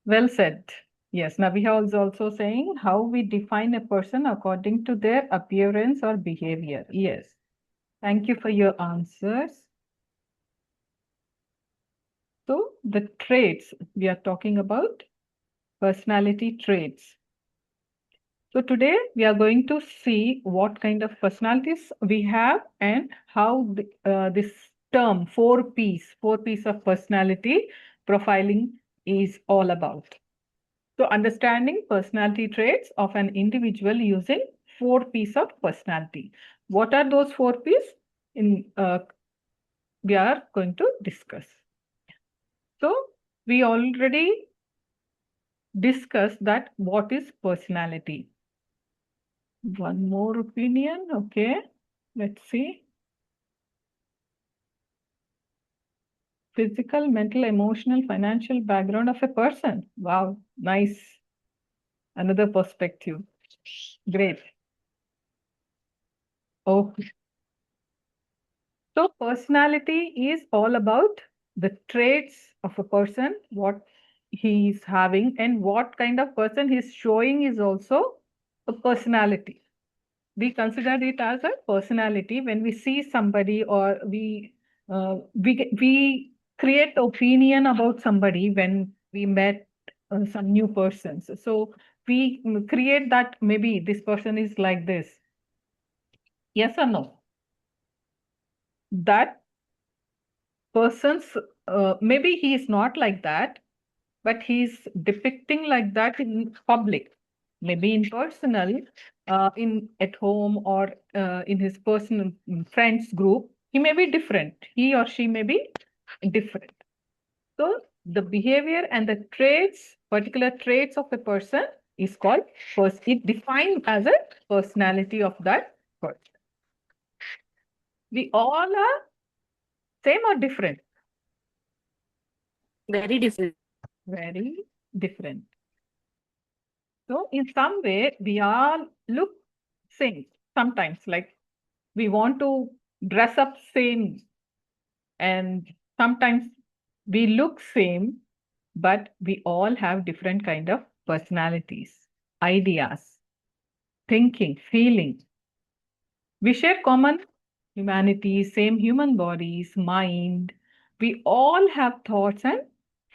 Well said. Yes, Nabiha is also saying how we define a person according to their appearance or behavior. Yes. Thank you for your answers. So, the traits we are talking about, personality traits. So, today we are going to see what kind of personalities we have and how this term 4Ps of personality profiling is all about. So, understanding personality traits of an individual using 4Ps of personality. What are those 4Ps? We are going to discuss. So, we already discussed that what is personality. One more opinion. Okay, let's see. Physical, mental, emotional, financial background of a person. Wow, nice. Another perspective. Great. Okay. So personality is all about the traits of a person, what he is having, and what kind of person he's showing is also a personality. We consider it as a personality when we see somebody or we create opinion about somebody when we met some new persons. So we create that maybe this person is like this. Yes or no? That person's maybe he is not like that, but he's depicting like that in public, maybe in personal, in at home or in his personal friends group. He may be different. He or she may be different. So the behavior and the traits, particular traits of a person is called first. It defined as a personality of that person. We all are same or different? Very different. Very different. So in some way, we all look same sometimes, like we want to dress up same, and sometimes we look same, but we all have different kind of personalities, ideas, thinking, feeling. We share common humanity, same human bodies, mind. We all have thoughts and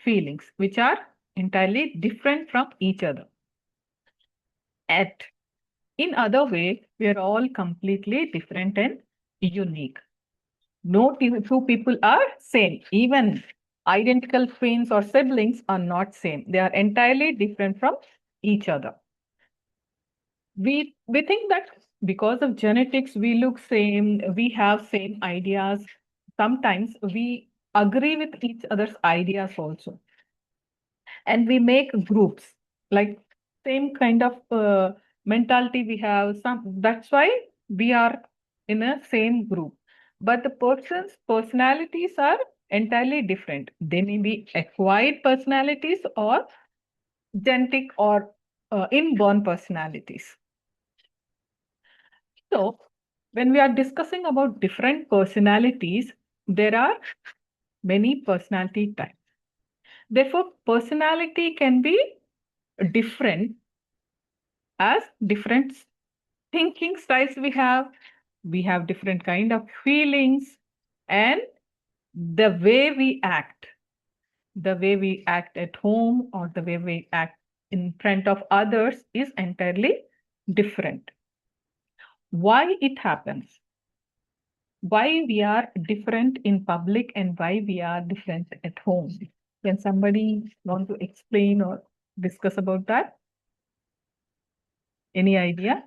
feelings which are entirely different from each other. At in other way, we are all completely different and unique. No two people are same. Even identical twins or siblings are not same. They are entirely different from each other. We think that because of genetics, we look same, we have same ideas. Sometimes we agree with each other's ideas also. And we make groups like same kind of mentality we have some, that's why we are in a same group, but the person's personalities are entirely different. They may be acquired personalities or genetic or inborn personalities. So when we are discussing about different personalities, there are many personality types. Therefore personality can be different as different thinking styles we have different kind of feelings, and the way we act at home or the way we act in front of others is entirely different. Why it happens, why we are different in public and why we are different at home? Can somebody want to explain or discuss about that? Any idea?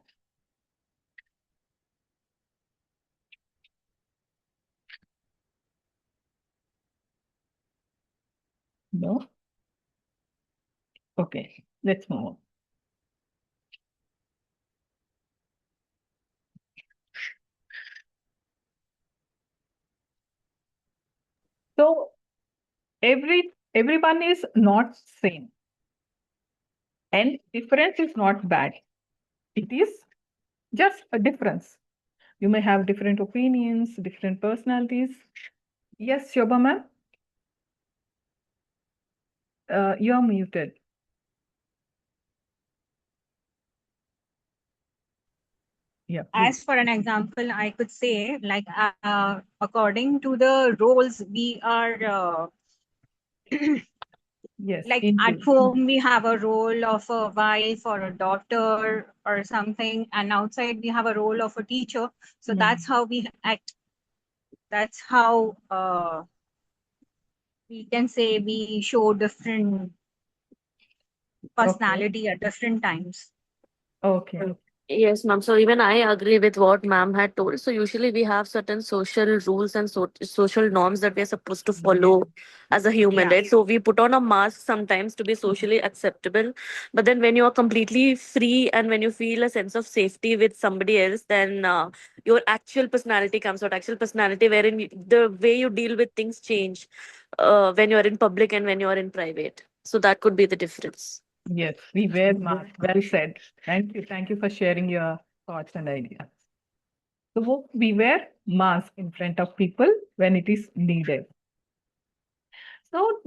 No. Okay, let's move on. So everyone is not same, and difference is not bad. It is just a difference. You may have different opinions, different personalities. Yes, Shobha ma'am, you're muted. Yeah, As please. for an example, I could say, like, according to the roles we are, Yes, like at into. home, we have a role of a wife or a daughter or something, and outside we have a role of a teacher. So Mm. that's how we act. That's how we can say we show different Okay. personality at different times. Okay. Yes, ma'am. So even I agree with what ma'am had told. So usually we have certain social rules and social norms that we are supposed to follow as a human, Yeah. right? So we put on a mask sometimes to be socially acceptable. But then when you are completely free and when you feel a sense of safety with somebody else, then your actual personality comes out. Actual personality wherein the way you deal with things change when you are in public and when you are in private. So that could be the difference. Yes, we wear mask. Well said. Thank you. Thank you for sharing your thoughts and ideas. So we wear mask in front of people when it is needed. So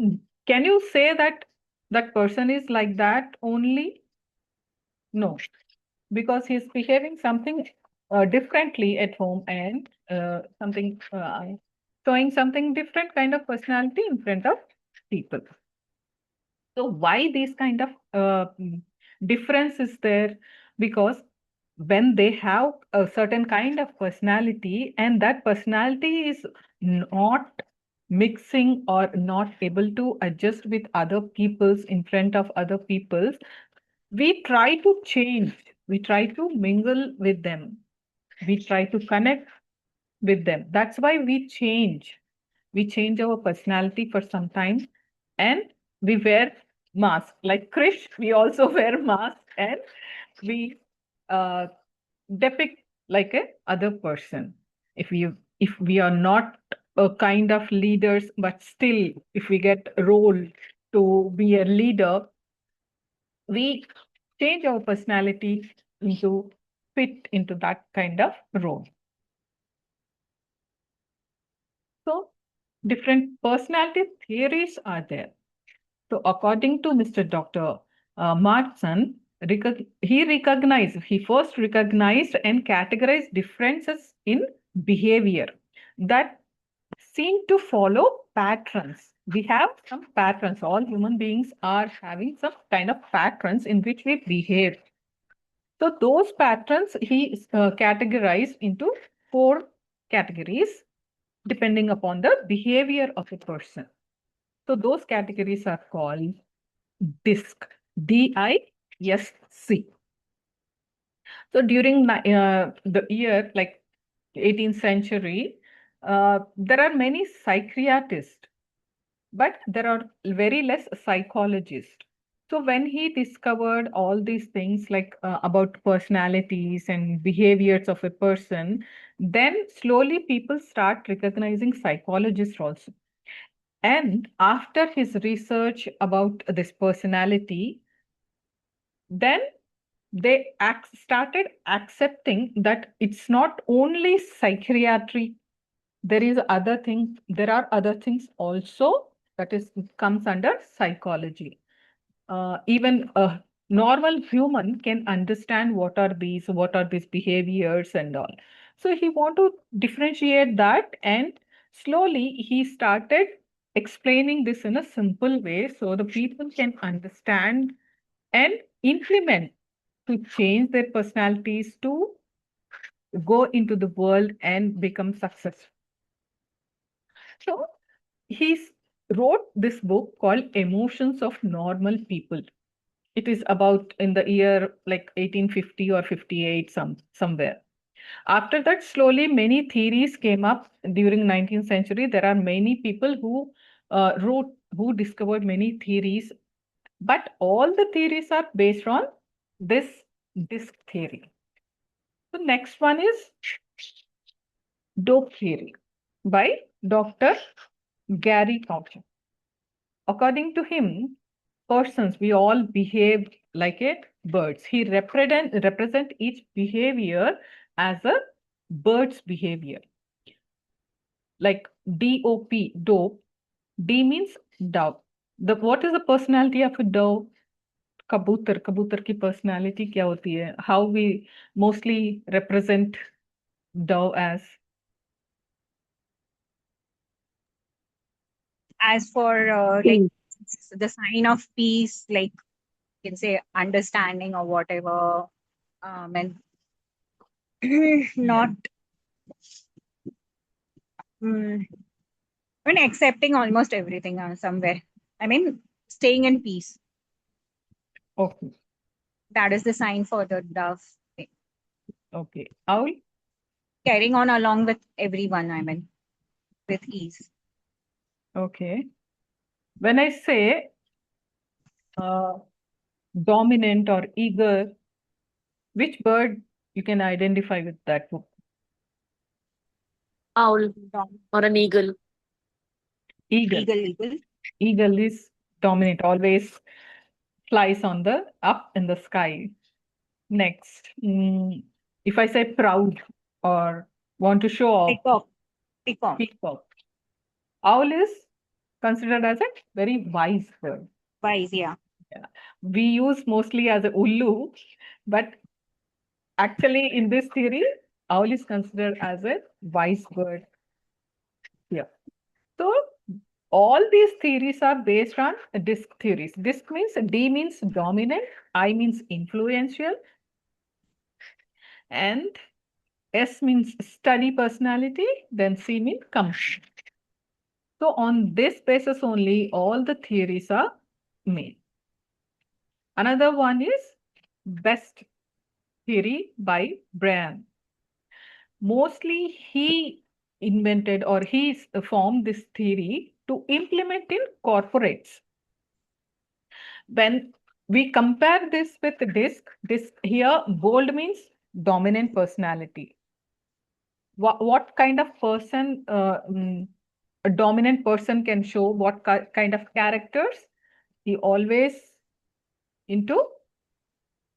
can you say that that person is like that only? No, because he's behaving something differently at home and something showing something different kind of personality in front of people. So why this kind of difference is there? Because when they have a certain kind of personality and that personality is not mixing or not able to adjust with other people's in front of other people's, we try to change, we try to mingle with them, we try to connect with them. That's why we change our personality for some time, and we wear mask like Krish. We also wear mask, and we uh, depict like a other person. If we are not a kind of leaders, but still if we get a role to be a leader, we change our personality into fit into that kind of role. So different personality theories are there. So according to Mr. Dr. Martson, he first recognized and categorized differences in behavior that seem to follow patterns. We have some patterns. All human beings are having some kind of patterns in which we behave. So those patterns he categorized into four categories depending upon the behavior of a person. So those categories are called DISC, DISC. So during the year like 18th century, there are many psychiatrists, but there are very less psychologists. So when he discovered all these things like about personalities and behaviors of a person, then slowly people start recognizing psychologists also. And after his research about this personality, then they started accepting that it's not only psychiatry. There are other things also that is comes under psychology. Even a normal human can understand what are these behaviors and all. So he want to differentiate that, and slowly he started explaining this in a simple way so the people can understand and implement to change their personalities to go into the world and become successful. So he wrote this book called Emotions of Normal People. It is about in the year like 1850 or 58 somewhere. After that, slowly many theories came up during 19th century. There are many people who who discovered many theories, but all the theories are based on this disc theory. The next one is dope theory by Dr. Gary Cauchy. According to him, persons, we all behave like a birds. He represent each behavior as a bird's behavior. Like DOP, dope. D means dove. What is the personality of a dove? कबूतर की personality क्या होती है? How we mostly represent dove as? As for like the sign of peace, like you can say understanding or whatever, and not mm, I mean accepting almost everything somewhere. I mean staying in peace. Okay, That is the sign for the dove thing. okay. Owl? Carrying on along with everyone, I mean, with ease. Okay. When I say uh, dominant or eager, which bird you can identify with that book? Owl Dom- or an eagle. Eagle. Eagle. Eagle is dominant, always flies on the up in the sky. Next, if I say proud or want to show off, Peacock. Peacock. peacock. Owl is considered as a very wise bird. Wise, yeah. We use mostly as a ullu, but actually in this theory, owl is considered as a wise bird. Yeah. So all these theories are based on disc theories. Disc means D means dominant, I means influential, and S means study personality, then C means commercial. So on this basis only, all the theories are made. Another one is best theory by Brian. Mostly he invented or he formed this theory to implement in corporates. When we compare this with disc here, bold means dominant personality. What kind of person a dominant person can show, what kind of characters? He always into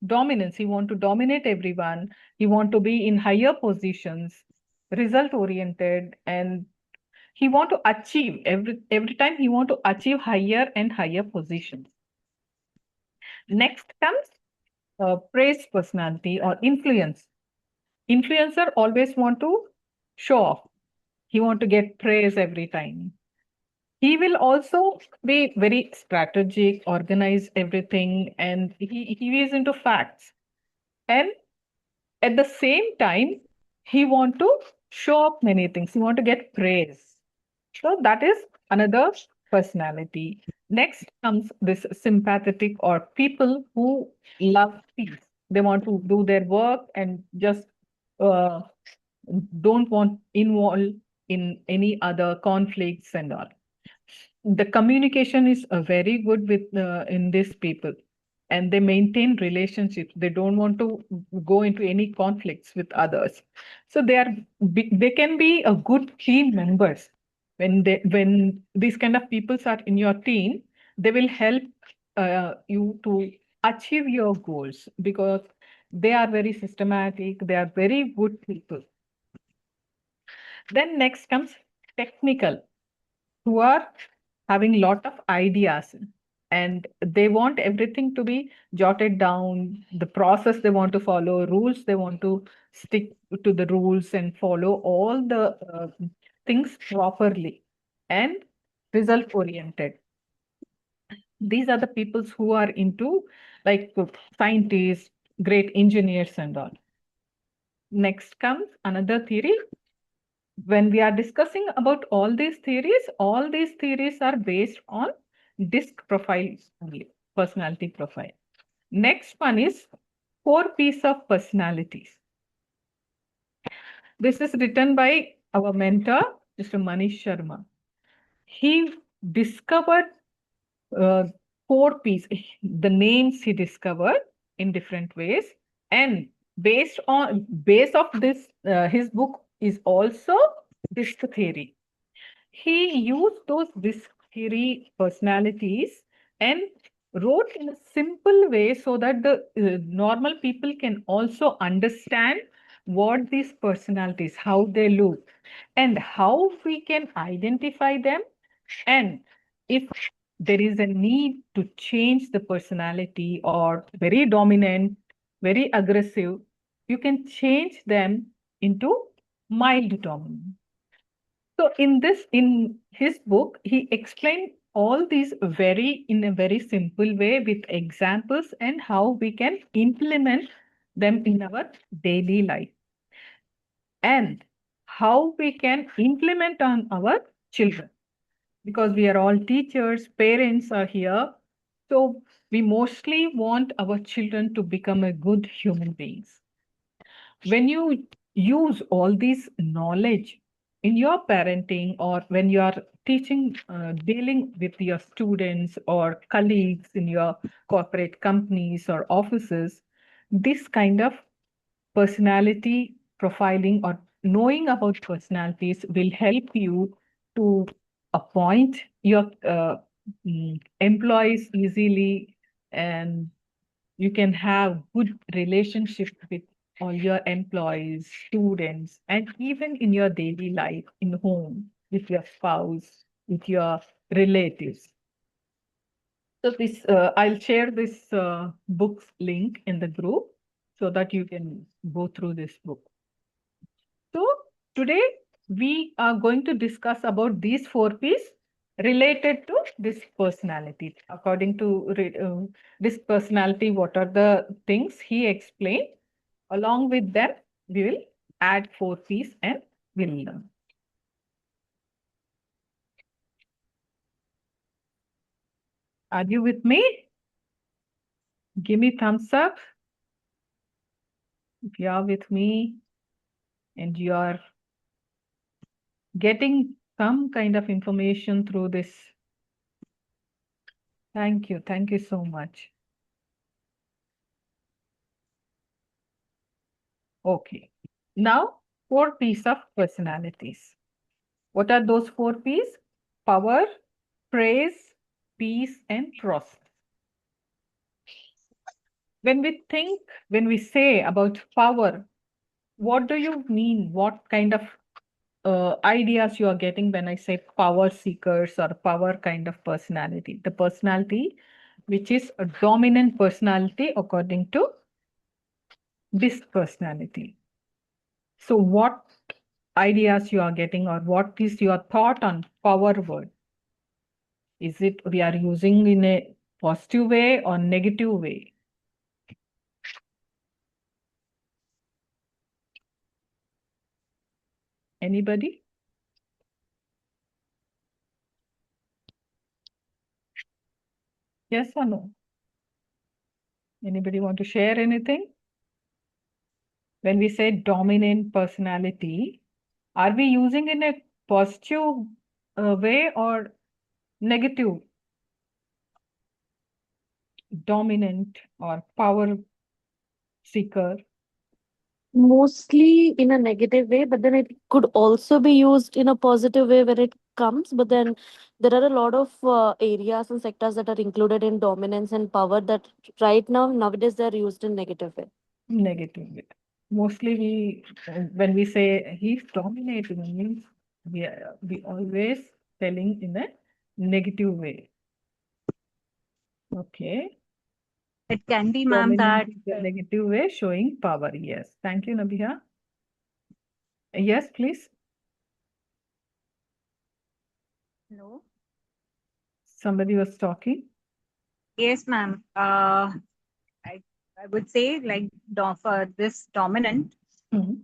dominance. He want to dominate everyone. He want to be in higher positions, result oriented, and he want to achieve every time he want to achieve higher and higher positions. Next comes praise personality or influence. Influencer always want to show off. He want to get praise every time. He will also be very strategic, organize everything, and he is into facts. And at the same time, he want to show off many things. He want to get praise. So that is another personality. Next comes this sympathetic or people who love peace. They want to do their work and just uh, don't want involved in any other conflicts and all. The communication is very good with in these people, and they maintain relationships. They don't want to go into any conflicts with others, so they can be a good team members. When these kind of peoples are in your team, they will help you to achieve your goals because they are very systematic. They are very good people. Then next comes technical, who are having lot of ideas and they want everything to be jotted down, the process they want to follow, rules they want to stick to the rules and follow all the things properly and result oriented. These are the peoples who are into like scientists, great engineers and all. Next comes another theory. When we are discussing about all these theories are based on disc profiles only, personality profile. Next one is 4 Ps of personalities. This is written by our mentor, Mr. Manish Sharma. He discovered 4 Ps, the names he discovered in different ways, and base of this, his book is also disc theory. He used those disc theory personalities and wrote in a simple way so that the normal people can also understand what these personalities, how they look, and how we can identify them. And if there is a need to change the personality or very dominant, very aggressive, you can change them into mild dominant. So in his book, he explained all these in a very simple way with examples and how we can implement them in our daily life and how we can implement on our children, because we are all teachers, parents are here. So we mostly want our children to become a good human beings. When you use all this knowledge in your parenting or when you are teaching, dealing with your students or colleagues in your corporate companies or offices, this kind of personality profiling or knowing about personalities will help you to appoint your employees easily, and you can have good relationship with all your employees, students, and even in your daily life in home with your spouse, with your relatives. So I'll share this book's link in the group so that you can go through this book. So today we are going to discuss about these 4 P's related to this personality. According to this personality, what are the things he explained? Along with them, we will add 4 P's and we'll learn. Are you with me? Give me thumbs up if you are with me and you are getting some kind of information through this. Thank you. Thank you so much. Okay. Now, 4 P's of personalities. What are those 4 P's? Power, praise, peace, and process. When we say about power, what do you mean? What kind of ideas you are getting when I say power seekers or power kind of personality? The personality which is a dominant personality according to this personality. So what ideas you are getting, or what is your thought on power word? Is it we are using in a positive way or negative way? Anybody? Yes or no? Anybody want to share anything? When we say dominant personality, are we using in a positive way or negative? Dominant or power seeker? Mostly in a negative way, but then it could also be used in a positive way when it comes. But then there are a lot of areas and sectors that are included in dominance and power that nowadays they're used in negative way. Negative way. Mostly when we say he's dominating, means we always telling in a negative way. Okay. It can be, ma'am, that Dominant is a negative way showing power. Yes. Thank you, Nabiha. Yes, please. no. Somebody was talking. Yes, ma'am. I would say like for this dominant, Mhm.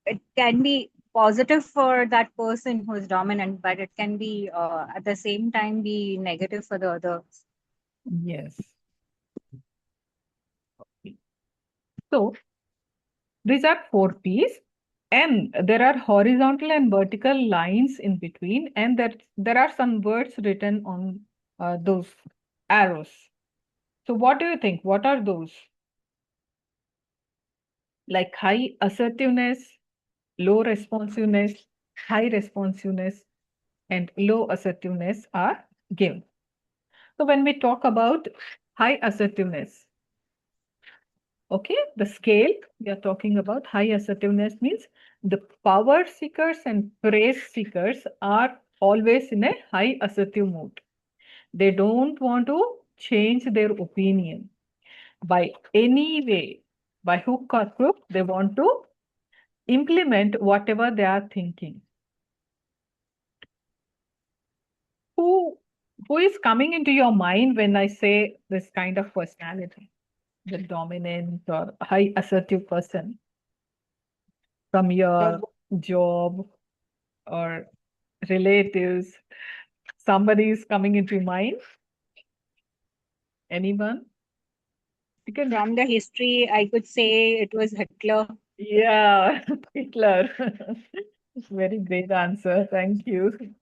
it can be positive for that person who is dominant, but it can be at the same time be negative for the others. Yes. So these are 4 P's, and there are horizontal and vertical lines in between, and there are some words written on those arrows. So what do you think? What are those? Like high assertiveness, low responsiveness, high responsiveness, and low assertiveness are given. So when we talk about high assertiveness, okay, the scale we are talking about, high assertiveness means the power seekers and praise seekers are always in a high assertive mood. They don't want to change their opinion by any way, by hook or crook. They want to implement whatever they are thinking. Who is coming into your mind when I say this kind of personality, the dominant or high assertive person from your job or relatives? Somebody is coming into mind? Anyone? You can From the history, I could say it was Hitler. Yeah, Hitler. Very great answer. Thank you.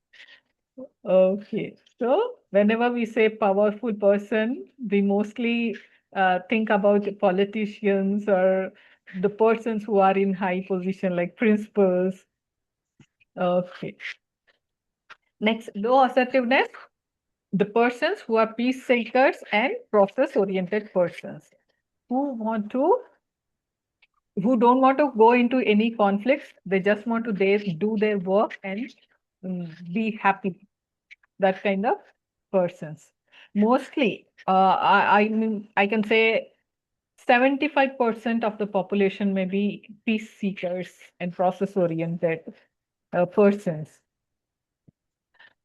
Okay. So whenever we say powerful person, we mostly think about politicians or the persons who are in high position, like principals. Okay. Next, low assertiveness, the persons who are peace seekers and process-oriented persons who don't want to go into any conflicts. They just want to do their work and be happy. That kind of persons. Mostly, I mean, I can say 75% of the population may be peace seekers and process-oriented persons.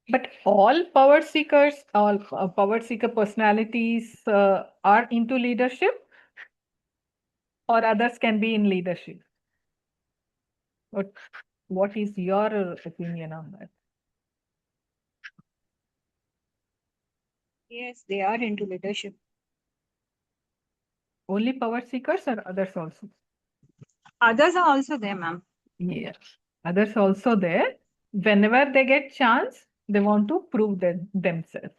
But all power seekers, all power seeker personalities are into leadership, or others can be in leadership. What is your opinion on that? Yes, they are into leadership. Only power seekers or others also? Others are also there, ma'am. Yes, others also there. Whenever they get chance, they want to prove themselves.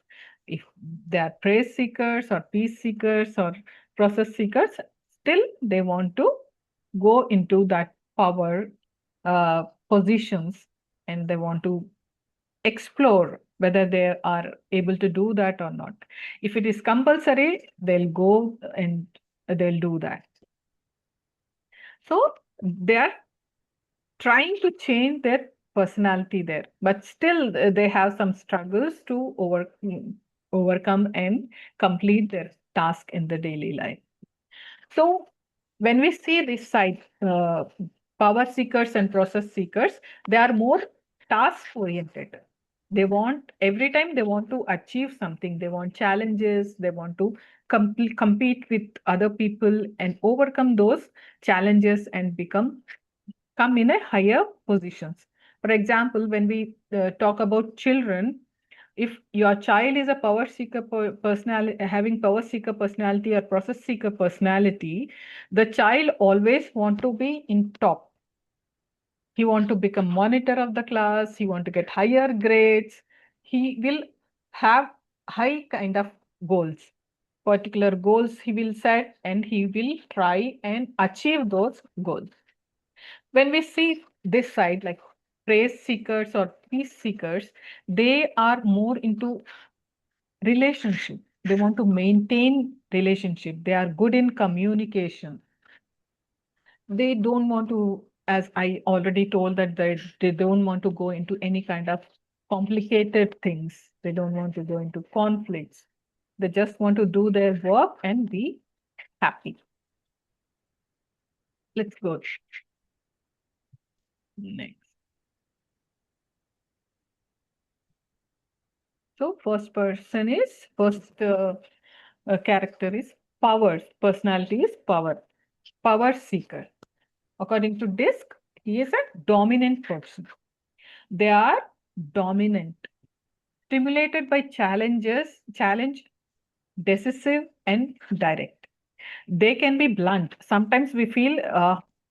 If they are praise seekers or peace seekers or process seekers, still they want to go into that power positions, and they want to explore whether they are able to do that or not. If it is compulsory, they'll go and they'll do that. So they are trying to change their personality there, but still they have some struggles to overcome and complete their task in the daily life. So when we see this side, power seekers and process seekers, they are more task oriented. They want, every time they want to achieve something, they want challenges, they want to compete with other people and overcome those challenges and come in a higher positions. For example, when we talk about children, if your child is a power seeker personality, having power seeker personality or process seeker personality, the child always want to be in top. He want to become monitor of the class. He want to get higher grades. He will have high kind of goals. Particular goals he will set, and he will try and achieve those goals. When we see this side, like praise seekers or peace seekers, they are more into relationship. They want to maintain relationship. They are good in communication. They don't want to, as I already told, that they don't want to go into any kind of complicated things. They don't want to go into conflicts. They just want to do their work and be happy. Let's go next. So first character is power. Personality is power seeker. According to DISC, he is a dominant person. They are dominant, stimulated by challenge, decisive, and direct. They can be blunt. Sometimes we feel,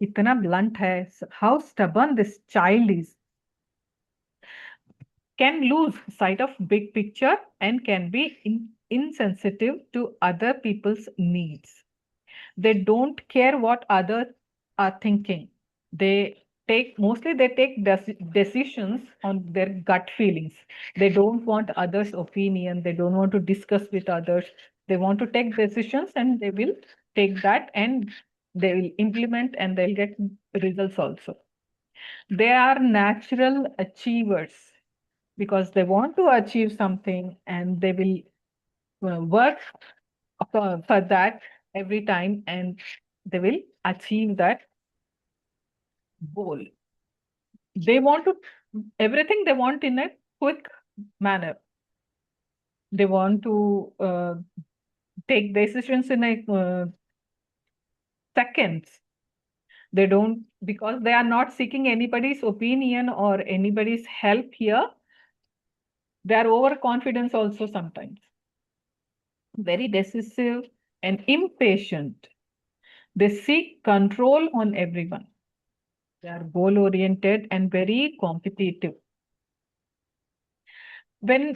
itna blunt hai, how stubborn this child is. Can lose sight of big picture and can be insensitive to other people's needs. They don't care what others are thinking. They take decisions on their gut feelings. They don't want others' opinion. They don't want to discuss with others. They want to take decisions, and they will take that, and they will implement, and they'll get results also. They are natural achievers. because they want to achieve something and they will work for that every time, and they will achieve that goal. They want to everything they want in a quick manner. They want to take decisions in a seconds. They don't, because they are not seeking anybody's opinion or anybody's help here. They are overconfident also sometimes. Very decisive and impatient. They seek control on everyone. They are goal oriented and very competitive. When,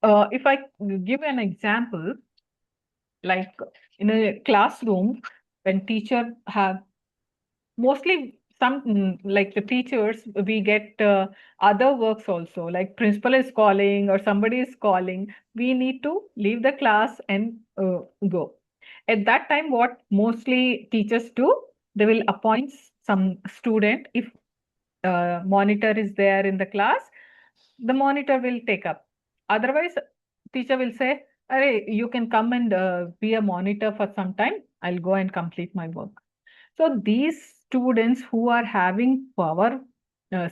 if I give an example, like in a classroom, when teacher have mostly like the teachers, we get other works also, like principal is calling or somebody is calling, we need to leave the class and go. At that time, what mostly teachers do, they will appoint some student. If monitor is there in the class, the monitor will take up. Otherwise, teacher will say, "Arey, you can come and be a monitor for some time. I'll go and complete my work." So these students who are having power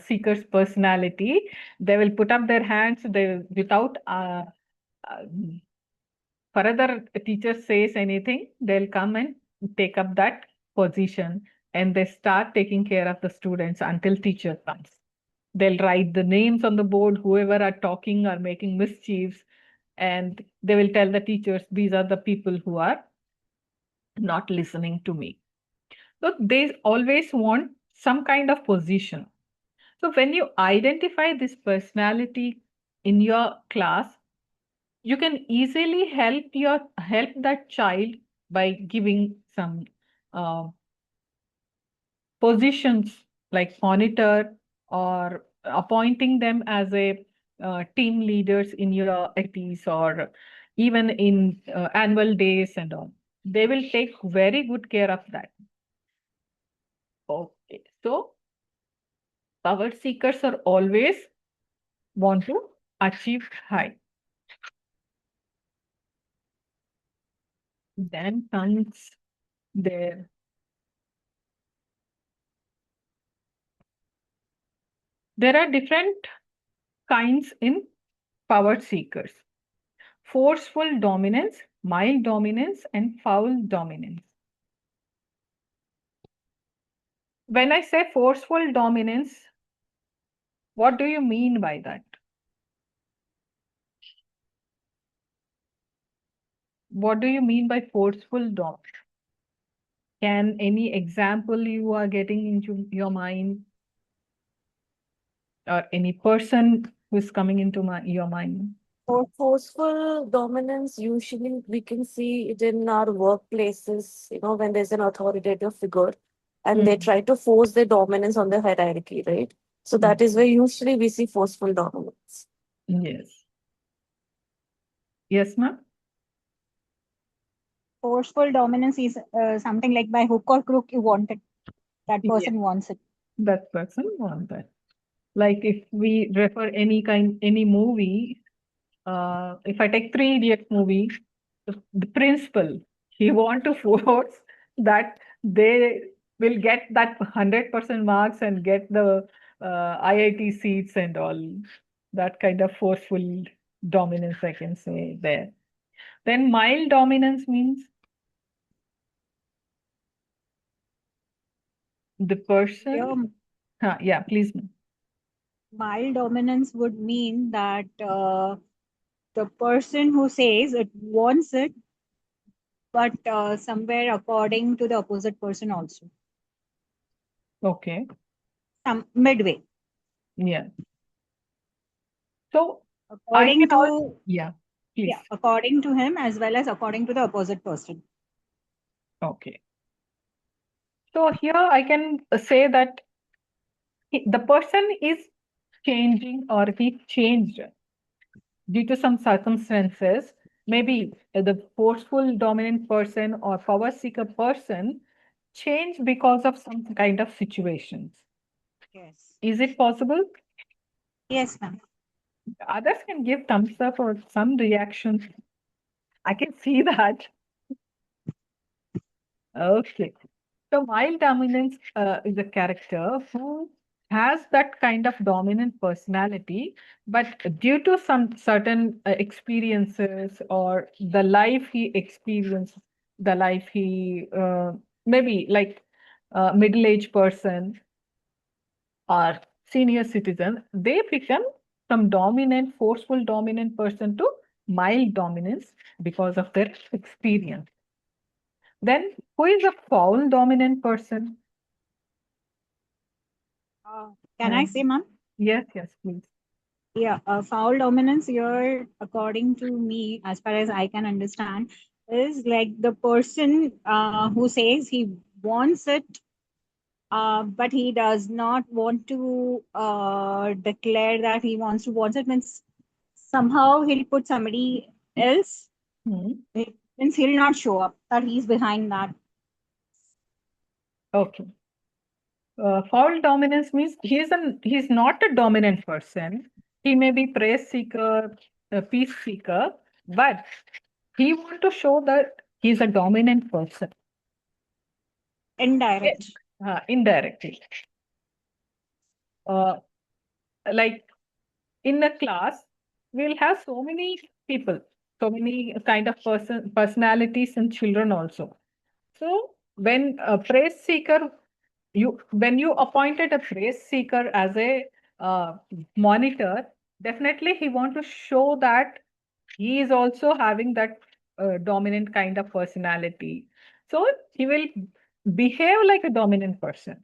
seekers personality, they will put up their hands. They without uh, further teacher says anything, they'll come and take up that position, and they start taking care of the students until teacher comes. They'll write the names on the board, whoever are talking or making mischiefs, and they will tell the teachers, these are the people who are not listening to me. So they always want some kind of position. So when you identify this personality in your class, you can easily help that child by giving some uh, positions like monitor, or appointing them as a team leaders in your activities, or even in annual days and all. They will take very good care of that. Okay, so power seekers are always want to achieve high. Then comes their there are different kinds in power seekers: forceful dominance, mild dominance, and foul dominance. When I say forceful dominance, what do you mean by that? What do you mean by forceful dominance? Can any example you are getting into your mind, or any person who is coming into your mind? For forceful dominance, usually we can see it in our workplaces, when there's an authoritative figure and they try to force their dominance on the hierarchy, right? So that is where usually we see forceful dominance. Yes. Yes, ma'am? Forceful dominance is something like by hook or crook you want it. That Yes. person wants it. That person wants that. Like if we refer any movie, if I take Three Idiots movie, the principal, he want to force that they will get that 100% marks and get the IIT seats and all. That kind of forceful dominance, I can say there. Then mild dominance means the person. Yeah, Yeah, please. Ma'am. mild dominance would mean that the person who says it wants it, but somewhere according to the opposite person also. Okay. Some midway. Yeah. So I According can to yeah, please. yeah, according to him as well as according to the opposite person. Okay. So here I can say that the person is changing, or he changed due to some circumstances. Maybe the forceful dominant person or power seeker person changed because of some kind of situations. Yes. Is it possible? Yes, ma'am. Others can give thumbs up or some reactions. I can see that. Okay. So mild dominance is a character who has that kind of dominant personality, but due to some certain experiences or the life he experienced, the life he maybe like middle-aged person or senior citizen, they become from dominant, forceful dominant person to mild dominance because of their experience. Then, who is a foul dominant person? Can I say, ma'am? Yes, yes, please. Yeah, foul dominance here, according to me, as far as I can understand, is like the person who says he wants it, but he does not want to declare that he wants it. Means somehow he'll put somebody else. Hmm. It means he'll not show up that he's behind that. Okay. Foul dominance means he's not a dominant person. He may be praise seeker, a peace seeker, but he want to show that he's a dominant person. Indirect. Indirectly. Uh, like in a class, we'll have so many people, so many kind of personalities and children also. So when a praise seeker, when you appointed a praise seeker as a monitor, definitely he want to show that he is also having that dominant kind of personality. So he will behave like a dominant person.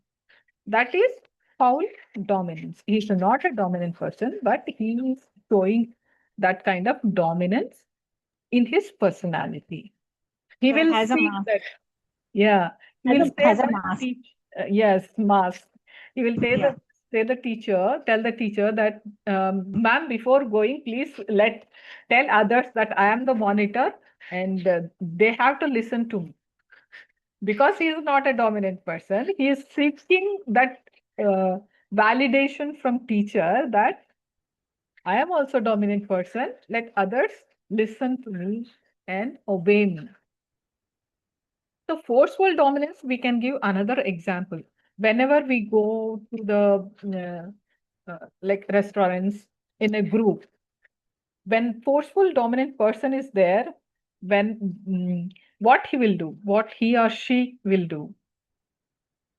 That is foul dominance. He's not a dominant person, but he is showing that kind of dominance in his personality. He So it will has a see mask. that, yeah, he will say Has a that mask. yes, mask. He will Yeah. tell the teacher that, ma'am, before going, please tell others that I am the monitor and they have to listen to me. Because he is not a dominant person, he is seeking that uh, validation from teacher that I am also dominant person. Let others listen to me and obey me. So forceful dominance, we can give another example. Whenever we go to the like restaurants in a group, when forceful dominant person is there, when what he will do, what he or she will do.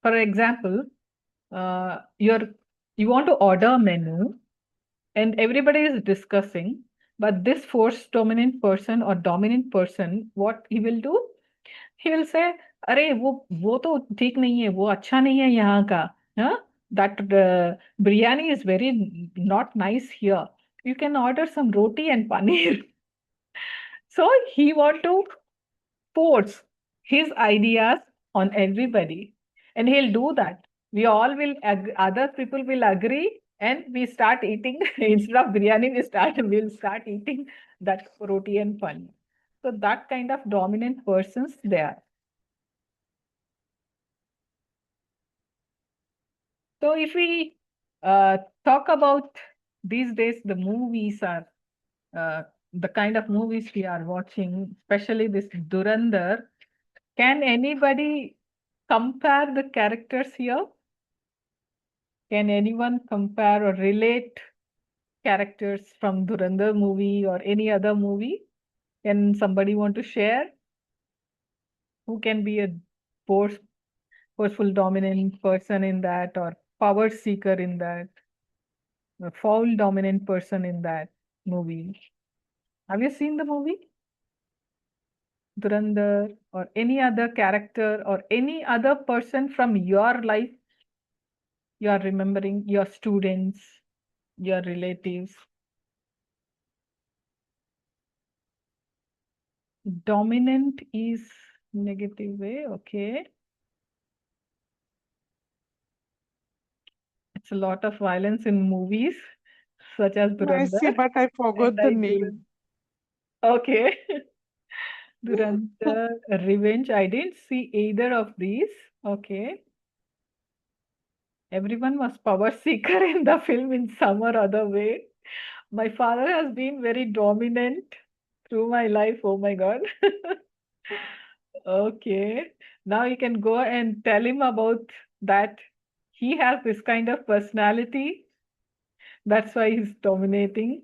For example, you want to order a menu and everybody is discussing, but this force dominant person or dominant person, what he will do? He will say, अरे वो तो ठीक नहीं है, वो अच्छा नहीं है यहाँ का, हाँ? That biryani is very not nice here. You can order some roti and paneer. So he want to force his ideas on everybody, and he'll do that. We all will other people will agree, and we start eating instead of biryani. We'll start eating that roti and paneer. So that kind of dominant persons there. So if we talk about these days, the movies are the kind of movies we are watching, especially this Durandar. Can anybody compare the characters here? Can anyone compare or relate characters from Durandar movie or any other movie? Can somebody want to share? Who can be a force, forceful dominant person in that or power seeker in that? A foul dominant person in that movie. Have you seen the movie? Durandar or any other character or any other person from your life you are remembering, your students, your relatives. Dominant is negative way, okay. It's a lot of violence in movies such as I see, Durandar but I and forgot the like name. Okay. Durandar, Revenge. I didn't see either of these. Okay. Everyone was power seeker in the film in some or other way. My father has been very dominant through my life. Oh my God. Okay. Now you can go and tell him about that. He has this kind of personality. That's why he's dominating.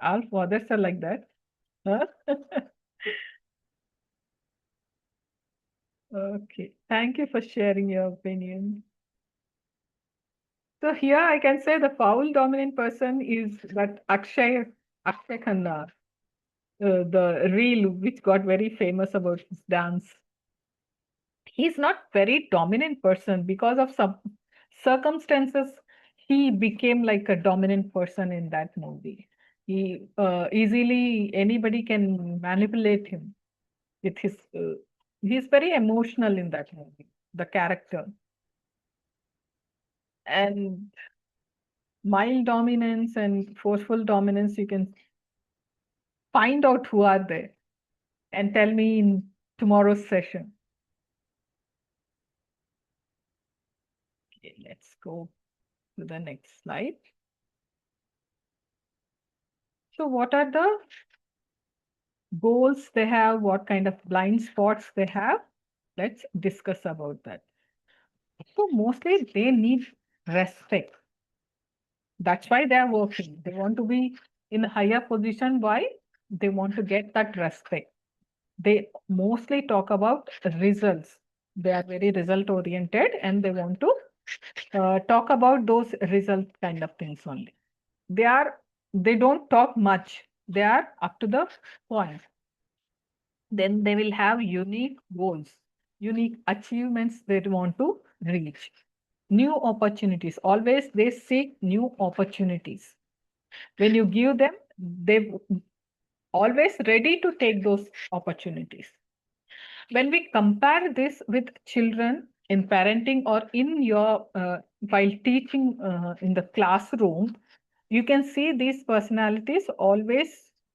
All fathers are like that. Huh? Okay. Thank you for sharing your opinion. So here I can say the foul dominant person is that Akshay Khanna, the reel which got very famous about his dance. He's not very dominant person because of some circumstances. He became like a dominant person in that movie. He easily anybody can manipulate him with his. He's very emotional in that movie. The character and mild dominance and forceful dominance. You can find out who are they and tell me in tomorrow's session. Okay, let's go to the next slide. So what are the goals they have? What kind of blind spots they have? Let's discuss about that. So mostly they need respect. That's why they are working. They want to be in a higher position. Why? They want to get that respect. They mostly talk about results. They are very result oriented and they want to talk about those result kind of things only. They don't talk much. They are up to the point. Then they will have unique goals, unique achievements they want to reach. New opportunities. Always they seek new opportunities. When you give them, they always ready to take those opportunities. When we compare this with children in parenting or in your while teaching in the classroom, you can see these personalities always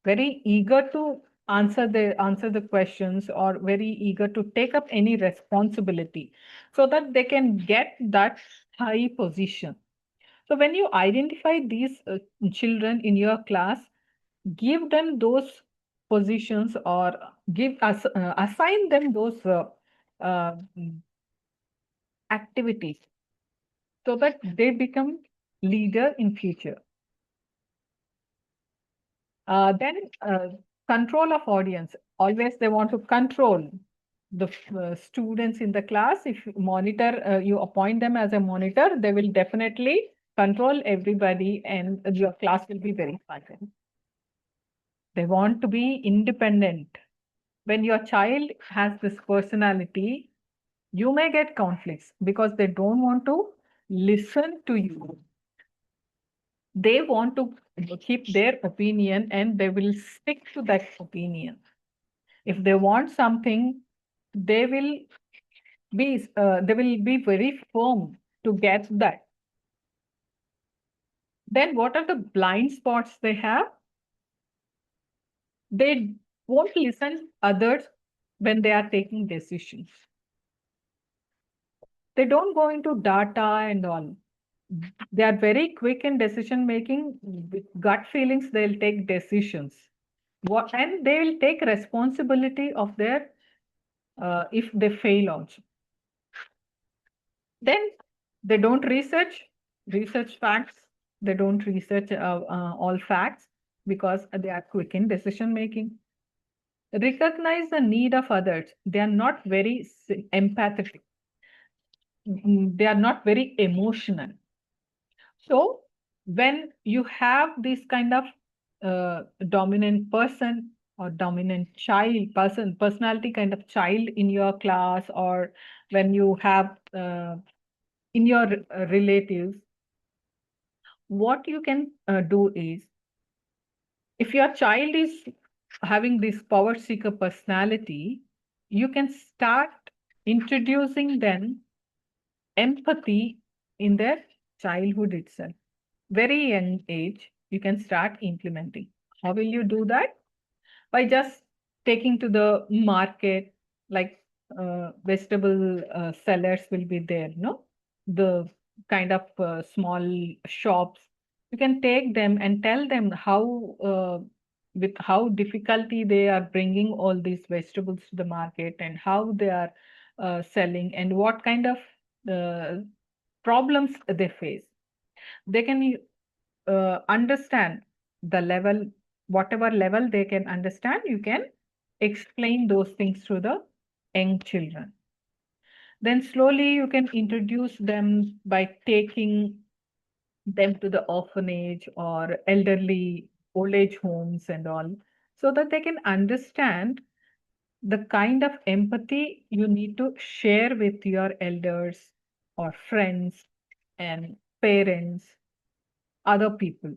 very eager to answer the questions or very eager to take up any responsibility so that they can get that high position. So when you identify these children in your class, give them those positions or assign them those uh, activities so that they become leader in future. Then control of audience. Always they want to control the students in the class. If you monitor, you appoint them as a monitor, they will definitely control everybody and your class will be very fun. They want to be independent. When your child has this personality, you may get conflicts because they don't want to listen to you. They want to keep their opinion and they will stick to that opinion. If they want something, they will be very firm to get that. Then what are the blind spots they have? They won't listen others when they are taking decisions. They don't go into data and all. They are very quick in decision making. With gut feelings, they'll take decisions. And they will take responsibility of their if they fail also. Then they don't research facts. They don't research all facts because they are quick in decision making. Recognize the need of others. They are not very empathetic. They are not very emotional. So when you have this kind of dominant person or dominant personality kind of child in your class, or when you have in your relatives, what you can do is, if your child is having this power seeker personality, you can start introducing them empathy in their childhood itself. Very young age, you can start implementing. How will you do that? By just taking to the market, like vegetable sellers will be there, no? the kind of small shops, you can take them and tell them how with how difficulty they are bringing all these vegetables to the market and how they are selling and what kind of uh, problems they face. They can understand the level, whatever level they can understand, you can explain those things to the young children. Then slowly you can introduce them by taking them to the orphanage or elderly old age homes and all, so that they can understand the kind of empathy you need to share with your elders or friends and parents, other people.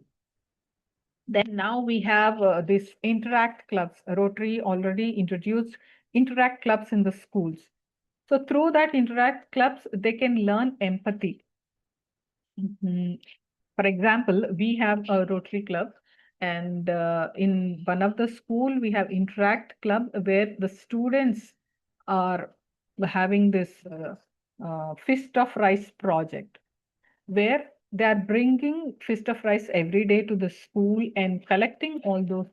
Then now we have this interact clubs. Rotary already introduced interact clubs in the schools. So through that interact clubs, they can learn empathy. For example, we have a Rotary club, and in one of the school we have interact club where the students are having this fist of rice project, where they are bringing fist of rice every day to the school and collecting all those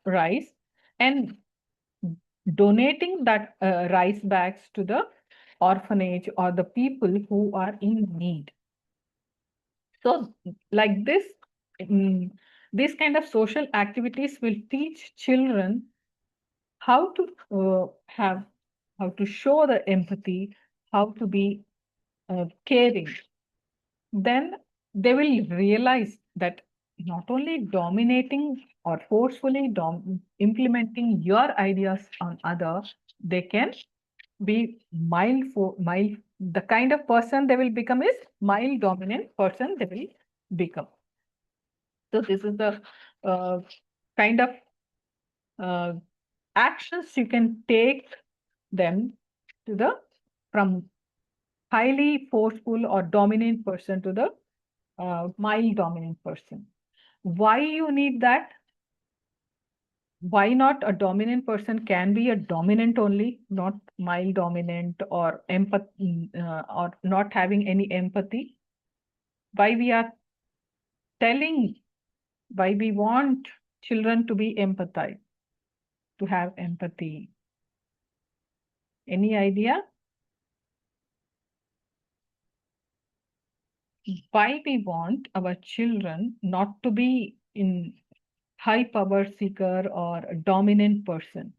rice and donating that rice bags to the orphanage or the people who are in need. So, like this, mm, these kind of social activities will teach children how to have, how to show the empathy, how to be caring. Then they will realize that not only dominating or forcefully implementing your ideas on others, they can be mild. The kind of person they will become is mild dominant person they will become. So this is the kind of uh, actions you can take them to the from highly forceful or dominant person to the mild dominant person. Why you need that? Why not a dominant person can be a dominant only, not mild dominant or empathy or not having any empathy? Why we are telling, why we want children to be empathized, to have empathy? Any idea? Why we want our children not to be in high power seeker or a dominant person?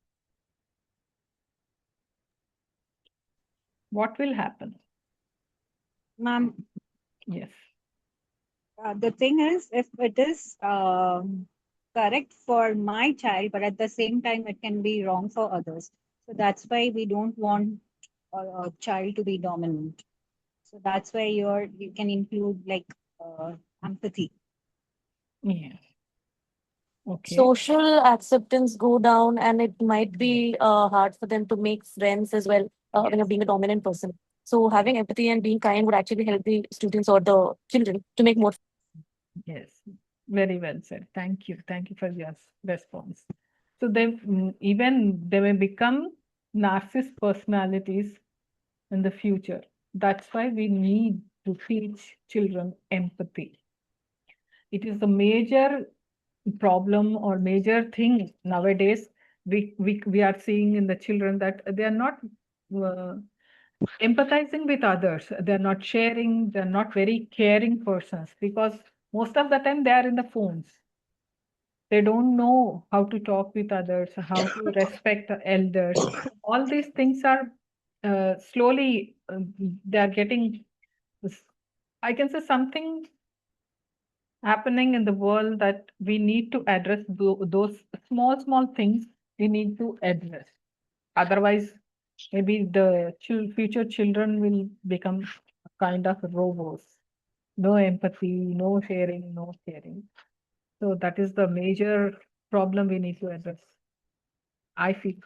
What will happen? Ma'am, Yes. the thing is, if it is correct for my child, but at the same time, it can be wrong for others. So that's why we don't want a child to be dominant. So that's why you can include like empathy. Yeah. Okay. Social acceptance go down, and it might be hard for them to make friends as well when you're Yes. being a dominant person. So having empathy and being kind would actually help the students or the children to make more. Yes. Very well said. Thank you. Thank you for your response. So even they may become narcissist personalities in the future. That's why we need to teach children empathy. It is a major problem or major thing nowadays. We are seeing in the children that they are not uh, empathizing with others. They're not sharing. They're not very caring persons because most of the time they are in the phones. They don't know how to talk with others, how to respect the elders. All these things are slowly they are getting. I can say something happening in the world that we need to address those small things we need to address. Otherwise, maybe the future children will become kind of robots. No empathy, no sharing, no caring. So that is the major problem we need to address. I feel.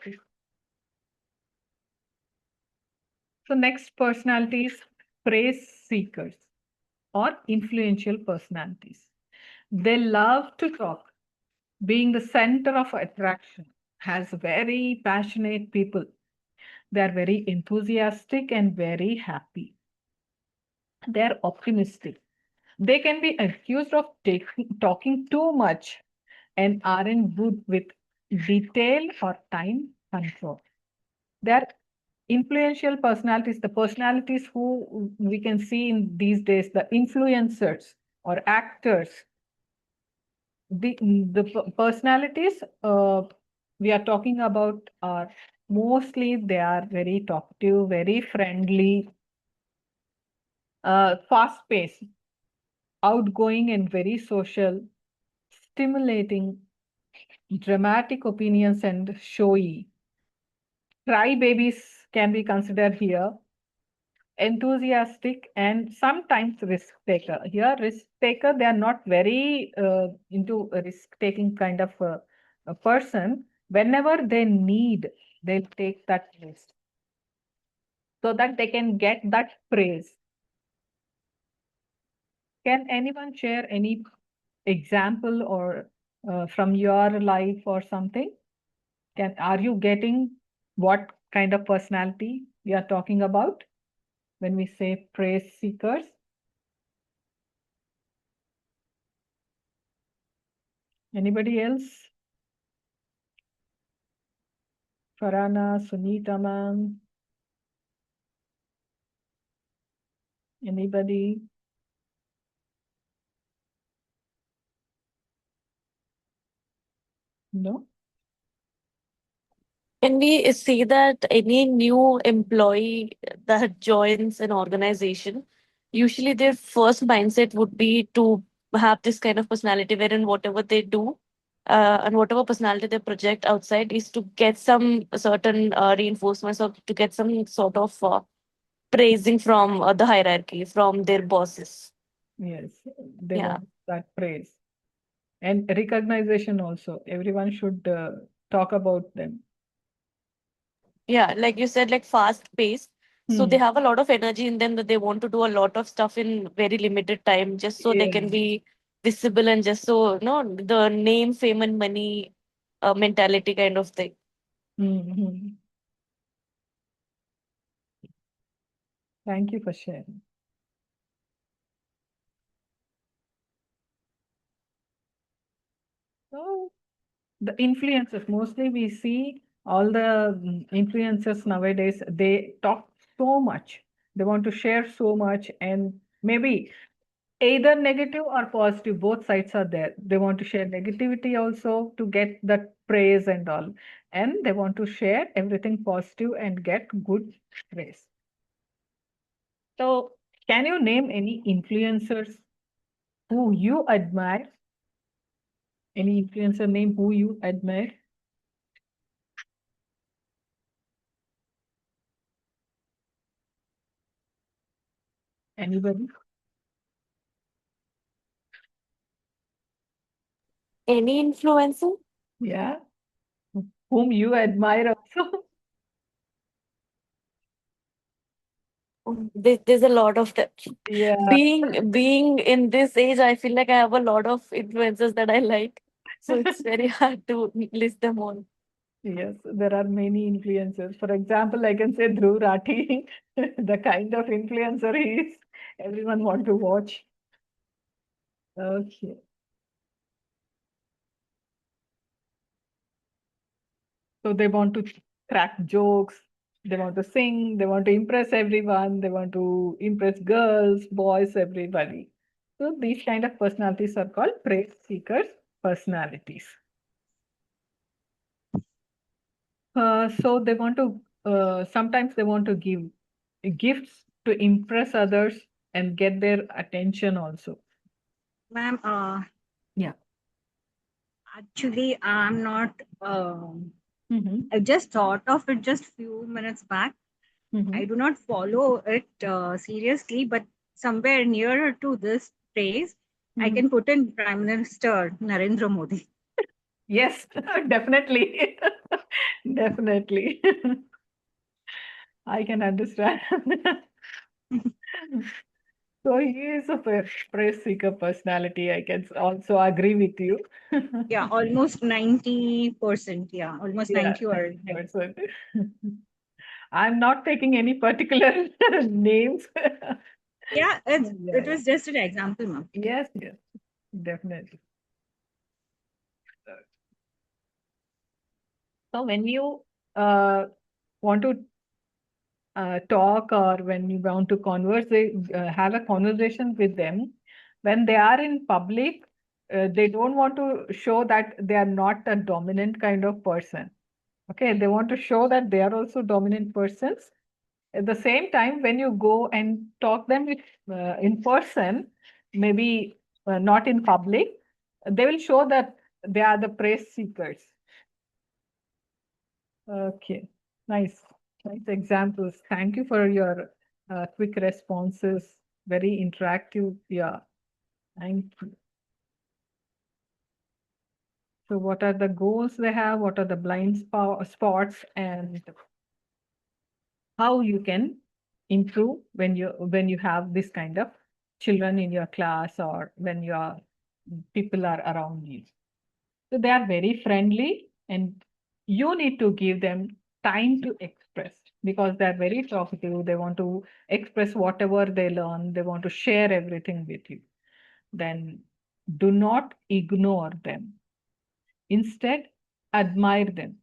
So next personalities, praise seekers or influential personalities. They love to talk, being the center of attraction, has very passionate people. They are very enthusiastic and very happy. They're optimistic. They can be accused of talking too much and aren't good with detail or time control. They're influential personalities, the personalities who we can see in these days, the influencers or actors. The personalities we are talking about are mostly they are very talkative, very friendly, fast paced, outgoing, and very social, stimulating, dramatic opinions, and showy. Crybabies can be considered here, enthusiastic, and sometimes risk taker. Here, risk taker, they are not very into a risk taking kind of a person. Whenever they need, they'll take that risk so that they can get that praise. Can anyone share any example or from your life or something? Are you getting what kind of personality we are talking about when we say praise seekers? Anybody else? Farana, Sunita ma'am, anybody? No? Can we see that any new employee that joins an organization, usually their first mindset would be to have this kind of personality wherein whatever they do and whatever personality they project outside is to get some certain reinforcements or to get some sort of praising from the hierarchy, from their bosses. Yes, they Yeah. want that praise. And recognition also. Everyone should talk about them. Yeah, like you said, like fast paced. So they Hmm. have a lot of energy in them that they want to do a lot of stuff in very limited time just so they can Yeah. be visible and just so, the name, fame, and money mentality kind of thing. Mhm. Thank you for sharing. So the influencers, mostly we see all the influencers nowadays, they talk so much. They want to share so much, and maybe either negative or positive, both sides are there. They want to share negativity also to get that praise and all. And they want to share everything positive and get good praise. So, can you name any influencers who you admire? Any influencer name who you admire? Anybody? Any influencer? Yeah. Whom you admire also? There's a lot of them. Yeah. Being in this age, I feel like I have a lot of influencers that I like. So it's very hard to list them all. Yes, there are many influencers. For example, I can say Dhruv Rathi, the kind of influencer he is. Everyone want to watch. Okay. So they want to crack jokes. They want to sing. They want to impress everyone. They want to impress girls, boys, everybody. So these kind of personalities are called praise seekers personalities. So they want to, sometimes they want to give gifts to impress others and get their attention also. Ma'am, Yeah. actually, I'm not. Mhm, I just thought of it just few minutes back. mhm. I do not follow it seriously, but somewhere nearer to this phrase, I Mhm. can put in Prime Minister Narendra Modi. Yes, definitely. Definitely. I can understand. So he is a praise seeker personality. I can also agree with you. Yeah, almost 90%. Yeah, almost Yeah, 90 or 90%. I'm not taking any particular names. Yeah, it Yeah, was just an example, ma'am. yes, yes, definitely. So when you want to talk, or when you want to have a conversation with them, when they are in public, they don't want to show that they are not a dominant kind of person. Okay, they want to show that they are also dominant persons. At the same time, when you go and talk them with in person, maybe not in public, they will show that they are the praise seekers. Okay, nice, nice examples. Thank you for your quick responses. Very interactive. Yeah, thank you. So, what are the goals they have? What are the blind spots, and how you can improve when you have this kind of children in your class, or when your people are around you? So they are very friendly, and you need to give them time to express, because they are very talkative. They want to express whatever they learn. They want to share everything with you. Then do not ignore them. Instead, admire them.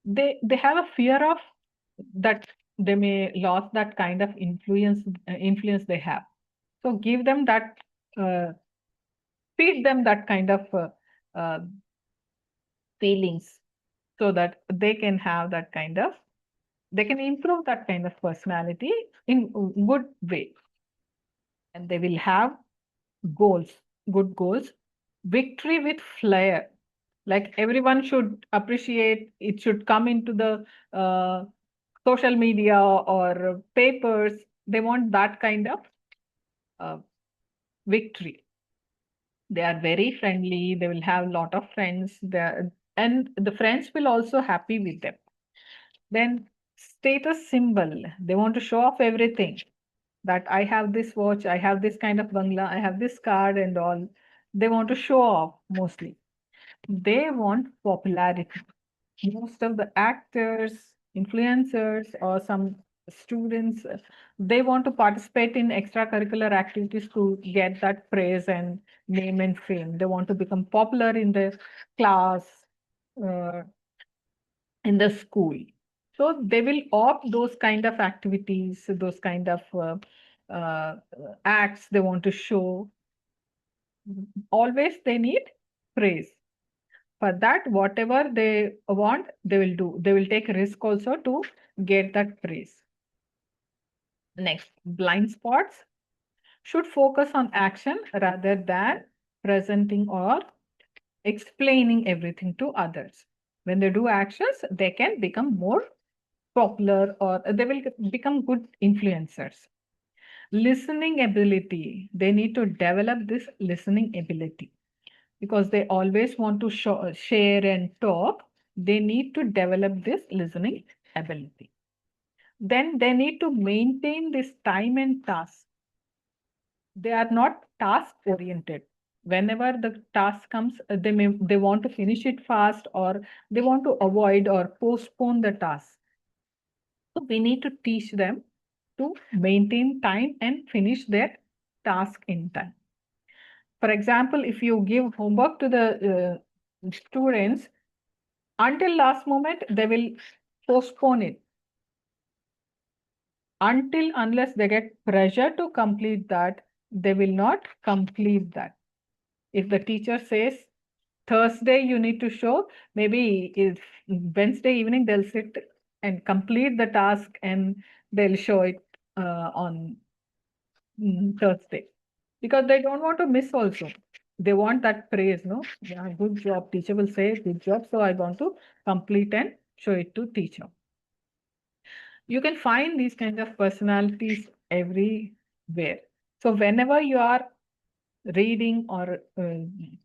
They have a fear of that they may lose that kind of influence they have. So give them that, uh, feed them that kind of uh, feelings, so that they can have that kind of, they can improve that kind of personality in good way, and they will have goals, good goals. Victory with flair, like everyone should appreciate it, should come into the social media or papers. They want that kind of uh, victory. They are very friendly, they will have a lot of friends there, and the friends will also happy with them. Then status symbol, they want to show off everything, that I have this watch, I have this kind of bangla, I have this card and all. They want to show off mostly. They want popularity. Most of the actors, influencers, or some students, they want to participate in extracurricular activities to get that praise and name and fame. They want to become popular in the class, uh, in the school. So they will opt those kind of activities, those kind of acts they want to show. Always they need praise. For that, whatever they want, they will do. They will take risk also to get that praise. Next, blind spots should focus on action rather than presenting or explaining everything to others. When they do actions, they can become more popular, or they will become good influencers. Listening ability, they need to develop this listening ability, because they always want to share and talk. They need to develop this listening ability. Then they need to maintain this time and task. They are not task oriented. Whenever the task comes, they want to finish it fast, or they want to avoid or postpone the task. So we need to teach them to maintain time and finish their task in time. For example, if you give homework to the students, until last moment, they will postpone it. Unless they get pressure to complete that, they will not complete that. If the teacher says Thursday you need to show, maybe if Wednesday evening they'll sit and complete the task, and they'll show it on Thursday, because they don't want to miss also. They want that praise, no? Yeah, good job. Teacher will say, good job. So I want to complete and show it to teacher. You can find these kind of personalities everywhere. So whenever you are reading or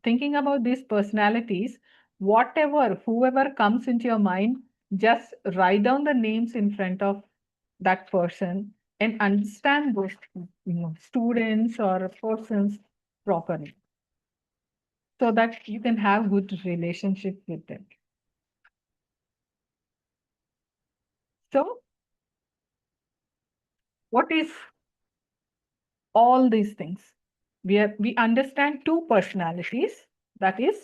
thinking about these personalities, whoever comes into your mind, just write down the names in front of that person and understand those students or persons properly, so that you can have good relationship with them. So what is all these things. We understand two personalities, that is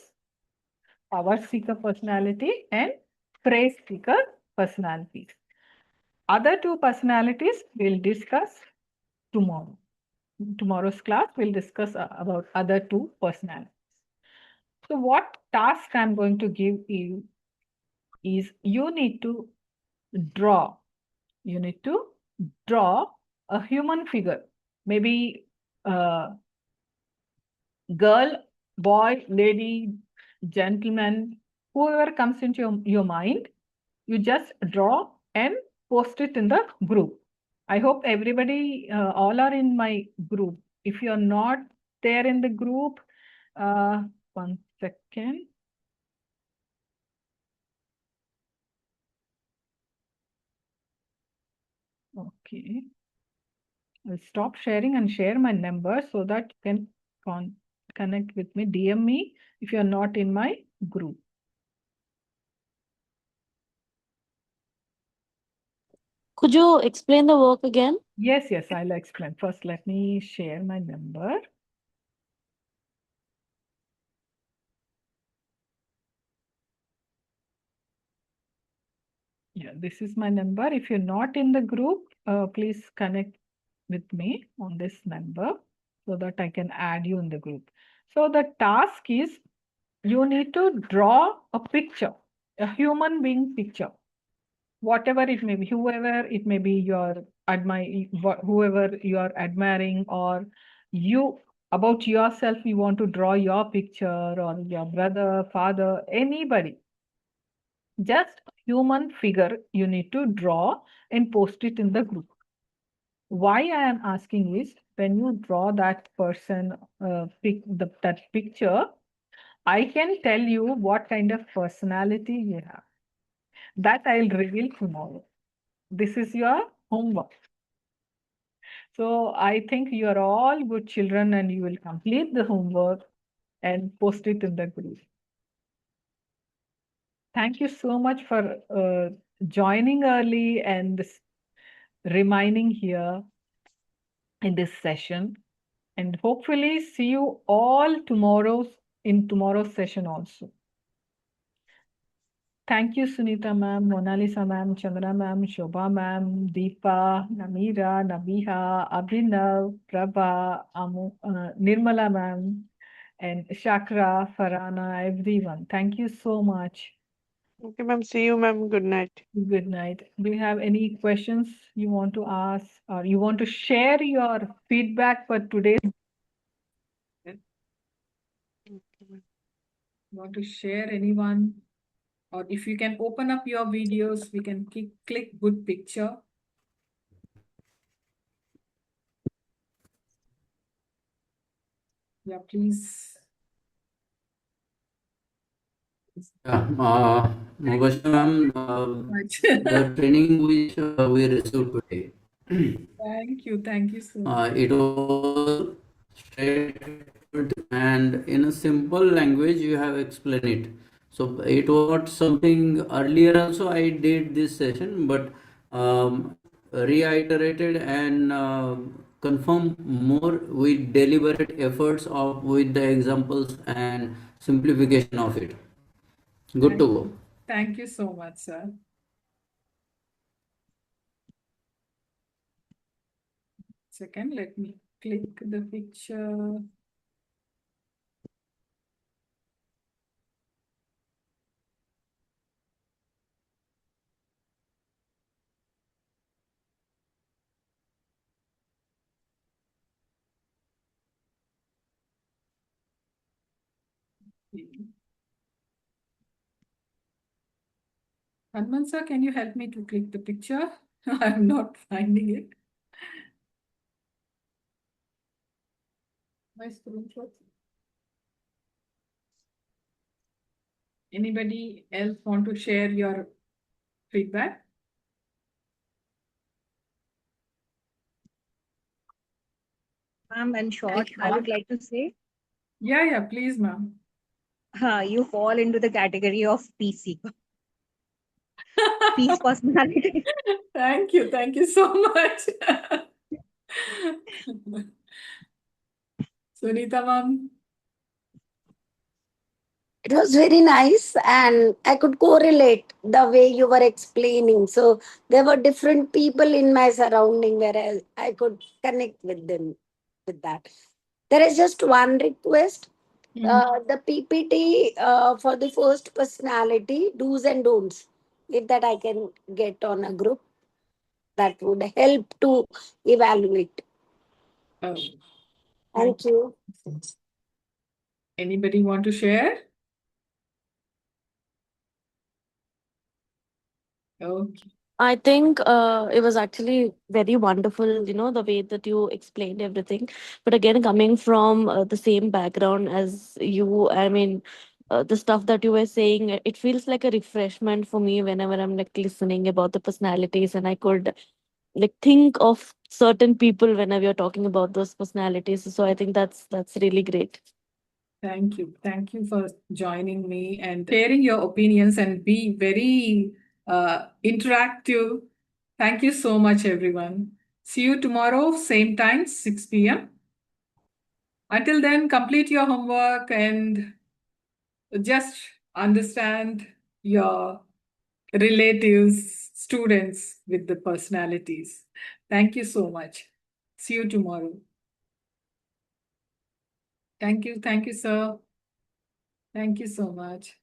power seeker personality and praise seeker personalities. Other two personalities we'll discuss tomorrow. Tomorrow's class we'll discuss about other two personalities. So what task I'm going to give you is you need to draw. You need to draw a human figure, maybe girl, boy, lady, gentleman, whoever comes into your mind, you just draw and post it in the group. I hope everybody, all are in my group. If you're not there in the group, 1 second. Okay. I'll stop sharing and share my number so that you can connect with me. DM me if you're not in my group. Could you explain the work again? Yes, I'll explain. First, let me share my number. Yeah, this is my number. If you're not in the group, please connect with me on this number so that I can add you in the group. So the task is you need to draw a picture, a human being picture, whatever it may be, whoever it may be whoever you are admiring, or you about yourself, you want to draw your picture, or your brother, father, anybody. Just a human figure you need to draw and post it in the group. Why I am asking is when you draw that person, that picture, I can tell you what kind of personality you have. That I'll reveal tomorrow. This is your homework. So I think you are all good children and you will complete the homework and post it in the group. Thank you so much for joining early and remaining here in this session. And hopefully see you all in tomorrow's session also. Thank you, Sunita ma'am, Mona Lisa ma'am, Chandra ma'am, Shobha ma'am, Deepa, Namira, Nabiha, Abhinav, Prabha, Nirmala ma'am, and Shakra, Farana, everyone. Thank you so much. Okay, ma'am. See you, ma'am. Good night. Good night. Do you have any questions you want to ask, or you want to share your feedback for today? Want to share anyone? Or if you can open up your videos, we can click good picture. Yeah, please. Yeah, Mubashir ma'am, the training which we received today, Thank you so much. it was straightforward and in a simple language you have explained it. So it was not something earlier also I did this session, but reiterated and confirm more with deliberate efforts with the examples and simplification of it. Good to go. Thank you so much, sir. Second, let me click the picture. Hanuman sir, can you help me to click the picture? I'm not finding it. My screenshot. Anybody else want to share your feedback? Ma'am, in short, I would like to say, Yeah, please, ma'am. you fall into the category of PC. Peace personality. Thank you so much. Sunita ma'am. It was very nice, and I could correlate the way you were explaining. So there were different people in my surrounding where I could connect with them with that. There is just one request. The PPT for the first personality, do's and don'ts. If that I can get on a group, that would help to evaluate. Oh, Thank you. anybody want to share? Okay. I think it was actually very wonderful, the way that you explained everything. But again, coming from the same background as you, I mean, the stuff that you were saying, it feels like a refreshment for me whenever I'm like listening about the personalities, and I could like think of certain people whenever you're talking about those personalities. So I think that's really great. Thank you. Thank you for joining me and sharing your opinions and be very interactive. Thank you so much, everyone. See you tomorrow, same time, 6 p.m. Until then, complete your homework and just understand your relatives, students with the personalities. Thank you so much. See you tomorrow. Thank you. Thank you, sir. Thank you so much.